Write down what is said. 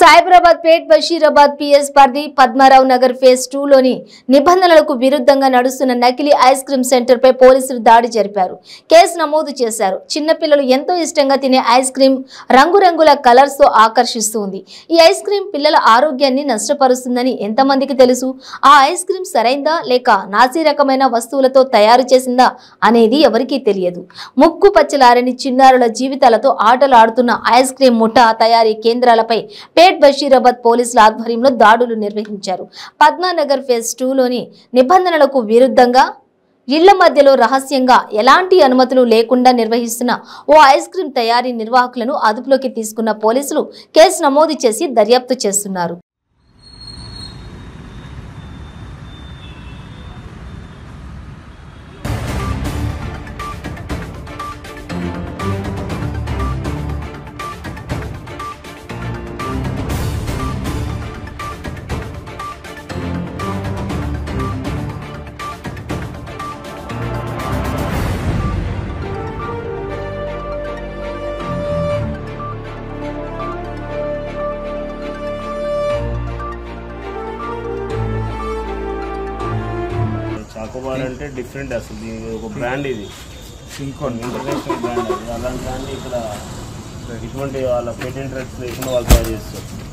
సైబరాబాద్ పేట్ Basheerabad PS పరిధి Padmarao Nagar phase 2 లోని నిబంధనలకు విరుద్ధంగా నడుస్తున్న నకిలీ ఐస్ క్రీమ్ సెంటర్ పై పోలీసులు దాడి జరిపారు. కేసు నమోదు చేశారు. చిన్నపిల్లలు ఎంతో ఇష్టంగా తినే ఐస్ క్రీమ్ రంగురంగుల కలర్స్ తో ఆకర్షిస్తుంది. ఈ ఐస్ క్రీమ్ పిల్లల ఆరోగ్యాన్ని నష్టపరుస్తుందని ఎంతమందికి తెలుసు? ఆ ఐస్ క్రీమ్ సరైందా లేక నాసి రకమైన వస్తువులతో తయారు చేసిందా అనేది ఎవరికీ తెలియదు. ముక్కు పచ్చలారని చిన్నారుల జీవితాలతో ఆటలు ఆడుతున్న ఐస్ క్రీమ్ ముఠా తయారీ కేంద్రాలపై పేట్ బషీరాబాద్ పోలీసుల ఆధ్వర్యంలో దాడులు నిర్వహించారు. పద్మానగర్ ఫేజ్ 2 లోని నిబంధనలకు విరుద్ధంగా ఇళ్ల మధ్యలో రహస్యంగా ఎలాంటి అనుమతులు లేకుండా నిర్వహిస్తున్న ఓ ఐస్ క్రీమ్ తయారీ నిర్వాహకులను అదుపులోకి తీసుకున్న పోలీసులు కేసు నమోదు చేసి దర్యాప్తు చేస్తున్నారు. చాకోబార్ అంటే డిఫరెంట్ అసలు దీని ఒక బ్రాండ్ ఇది ఇంటర్నేషనల్ బ్రాండ్ అది అలాంటి దాన్ని ఇక్కడ ఇటువంటి వాళ్ళ పేటెంట్ రైట్స్ లేకుండా వాళ్ళు తయారు చేస్తారు.